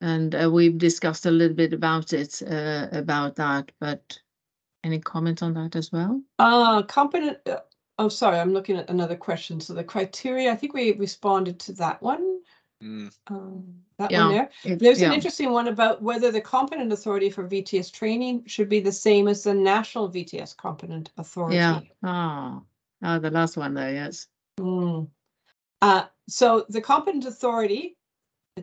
and we've discussed a little bit about it about that. But Any comment on that as well? Competent. Oh, sorry, I'm looking at another question. So the criteria, I think we responded to that one. That one there. There's an interesting one about whether the competent authority for VTS training should be the same as the national VTS competent authority. Yeah. The last one there, yes. So the competent authority,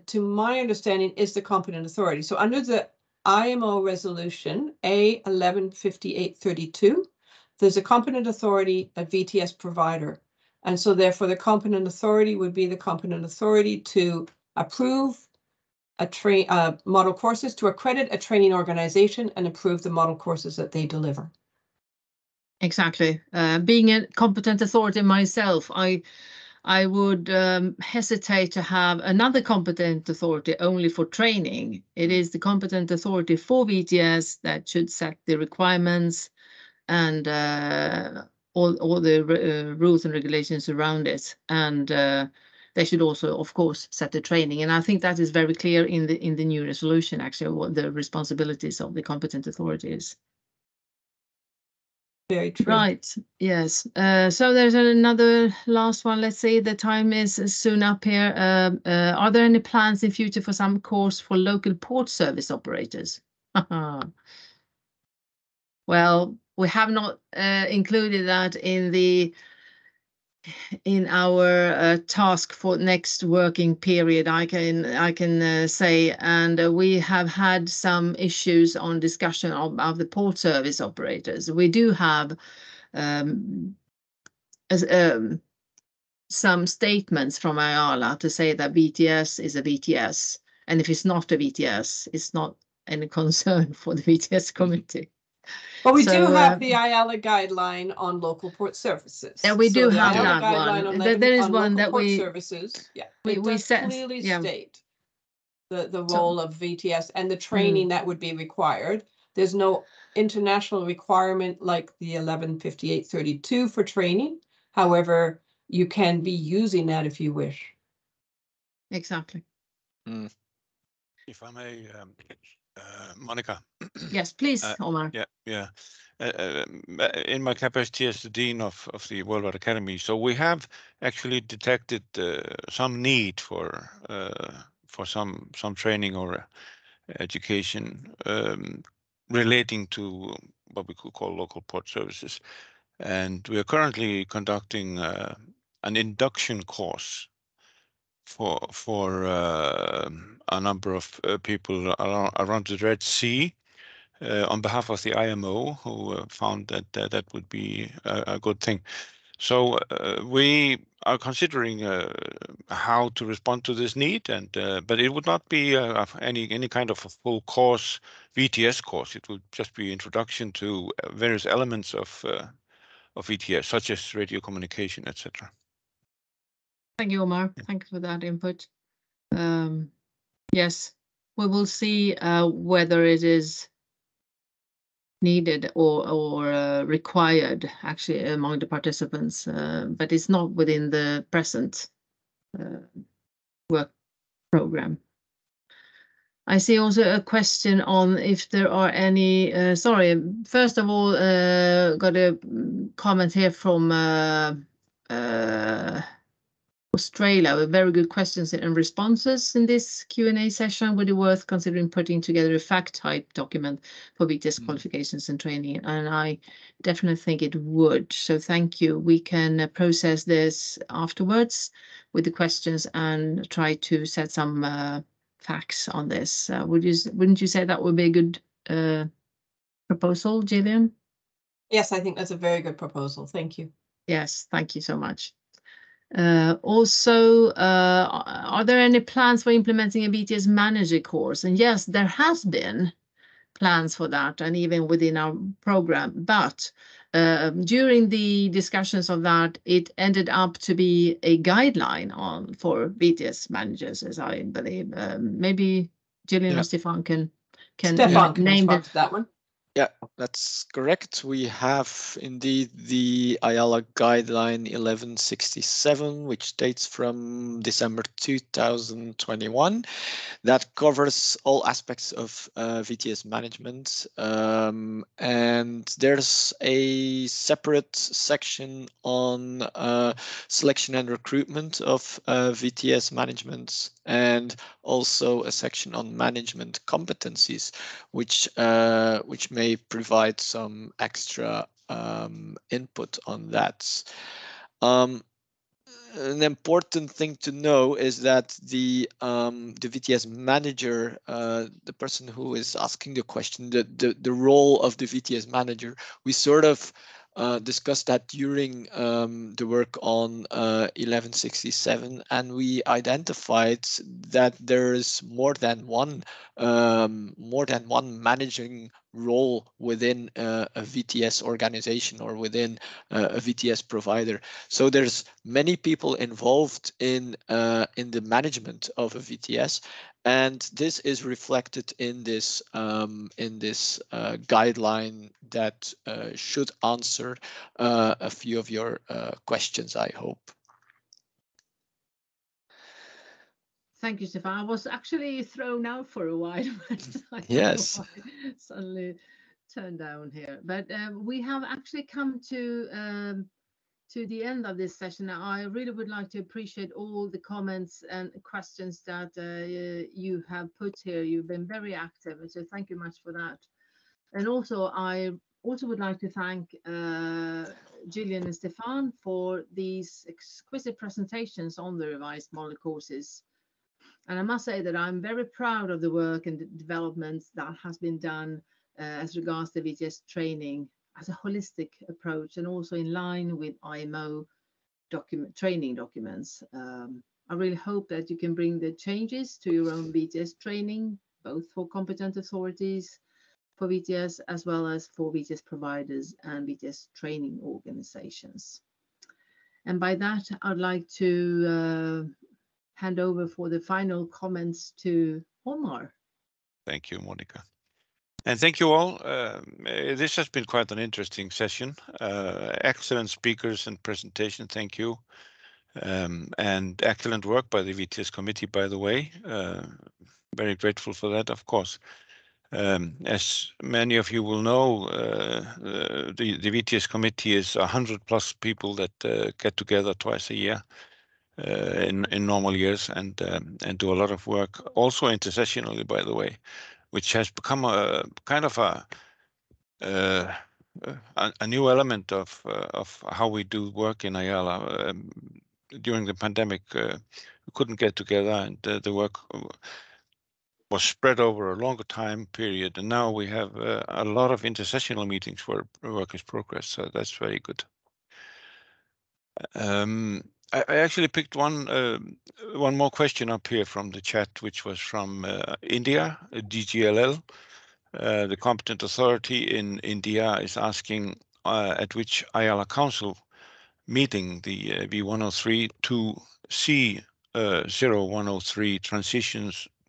to my understanding, is the competent authority. So under the IMO resolution A115832, there's a competent authority, a VTS provider. And so therefore the competent authority would be the competent authority to approve model courses, to accredit a training organization and approve the model courses that they deliver. Exactly. Being a competent authority myself, I would hesitate to have another competent authority only for training. It is the competent authority for VTS that should set the requirements and all the rules and regulations around it. And they should also, of course, set the training. And I think that is very clear in the new resolution, actually, what the responsibilities of the competent authority is. Very true. Right. Yes. So there's another last one. Let's see. The time is soon up here. Are there any plans in future for some course for local port service operators? Well, we have not included that in our task for next working period, I can say, and we have had some issues on discussion of the port service operators. We do have some statements from Ayala to say that VTS is a VTS, and if it's not a VTS, it's not any concern for the VTS committee. But we do have the Ayala guideline on local port services. And we do have that one. There is one that we services. Yeah, we clearly state the role of VTS and the training that would be required. There's no international requirement like the 115832 for training. However, you can be using that if you wish. Exactly. If I may, Monica. Yes, please, Omar. Yeah. In my capacity as the Dean of the Worldwide Academy, so we have actually detected some need for some training or education relating to what we could call local port services, and we are currently conducting an induction course for a number of people around the Red Sea. On behalf of the IMO, who found that that would be a good thing. So we are considering how to respond to this need, and but it would not be any kind of a full course, VTS course. It would just be introduction to various elements of VTS, such as radio communication, etc. Thank you, Omar. Thank you for that input. Yes, we will see whether it is needed or required actually among the participants, but it's not within the present work program. I see also a question on if there are any, sorry, first of all, got a comment here from Australia with very good questions and responses in this Q&A session. Would it be worth considering putting together a fact type document for VTS qualifications and training? And I definitely think it would. So thank you. We can process this afterwards with the questions and try to set some facts on this. Wouldn't you say that would be a good proposal, Gillian? Yes, I think that's a very good proposal. Thank you. Yes, thank you so much. Also, are there any plans for implementing a VTS manager course? And yes, there has been plans for that, and even within our program. But during the discussions of that, it ended up to be a guideline for VTS managers, as I believe. Maybe Gillian or Stefan can name that one. Yeah, that's correct. We have indeed the Ayala guideline 1167, which dates from December 2021. That covers all aspects of VTS management. And there's a separate section on selection and recruitment of VTS management, and also a section on management competencies, which may provide some extra input on that. An important thing to know is that the VTS manager, the person who is asking the question, the role of the VTS manager, we sort of discussed that during the work on 1167, and we identified that there is more than one managing role within a VTS organization or within a VTS provider. So there's many people involved in the management of a VTS, and this is reflected in this guideline that should answer a few of your questions, I hope. Thank you, Stefan. I was actually thrown out for a while. Yes. Suddenly turned down here. But we have actually come to the end of this session. I really would like to appreciate all the comments and questions that you have put here. You've been very active, so thank you much for that. And also, I also would like to thank Gillian and Stefan for these exquisite presentations on the revised model courses. And I must say that I'm very proud of the work and the developments that has been done as regards to VTS training as a holistic approach, and also in line with IMO training documents. I really hope that you can bring the changes to your own VTS training, both for competent authorities, for VTS, as well as for VTS providers and VTS training organizations. And by that, I'd like to hand over for the final comments to Omar. Thank you, Monica. And thank you all. This has been quite an interesting session. Excellent speakers and presentation. Thank you. And excellent work by the VTS committee, by the way. Very grateful for that, of course. As many of you will know, the VTS committee is 100+ people that get together twice a year in normal years and do a lot of work, also intersessionally, by the way, which has become a kind of a new element of how we do work in Ayala. During the pandemic, we couldn't get together, and the work was spread over a longer time period. And now we have a lot of intersessional meetings where work is progress. So that's very good. I actually picked one more question up here from the chat, which was from India, DGLL. The competent authority in India is asking at which Ayala Council meeting the V103 to C0103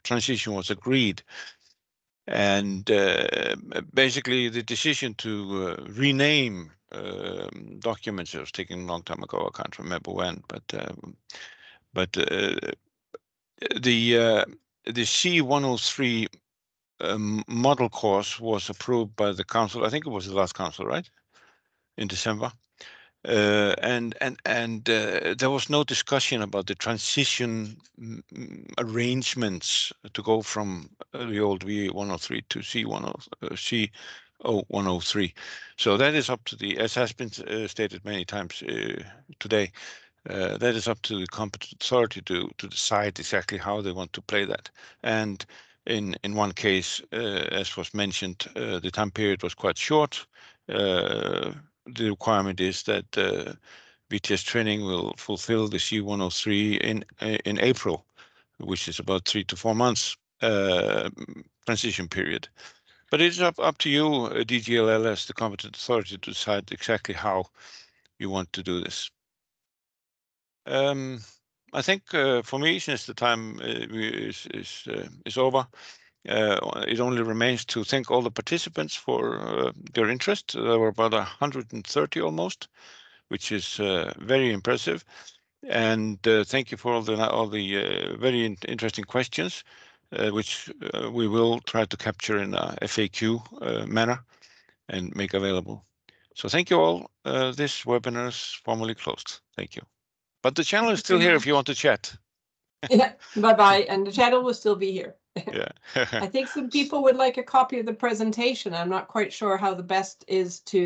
transition was agreed. And basically the decision to rename documents, it was taken a long time ago, I can't remember when, but the C103 model course was approved by the council. I think it was the last council, right? In December. And there was no discussion about the transition arrangements to go from the old V103 to C0103. So that is up to the, as has been stated many times today, that is up to the competent authority to decide exactly how they want to play that. And in one case, as was mentioned, the time period was quite short. The requirement is that VTS training will fulfill the C103 in April, which is about 3 to 4 months transition period. But it's up to you, DGLL, as the competent authority, to decide exactly how you want to do this. I think for me, since the time is over, it only remains to thank all the participants for their interest. There were about 130 almost, which is very impressive. And thank you for all the very interesting questions, which we will try to capture in a FAQ manner and make available. So thank you all. This webinar is formally closed. Thank you. But the channel is still here if you want to chat. Yeah, bye-bye. And the channel will still be here. Yeah. I think some people would like a copy of the presentation. I'm not quite sure how the best is to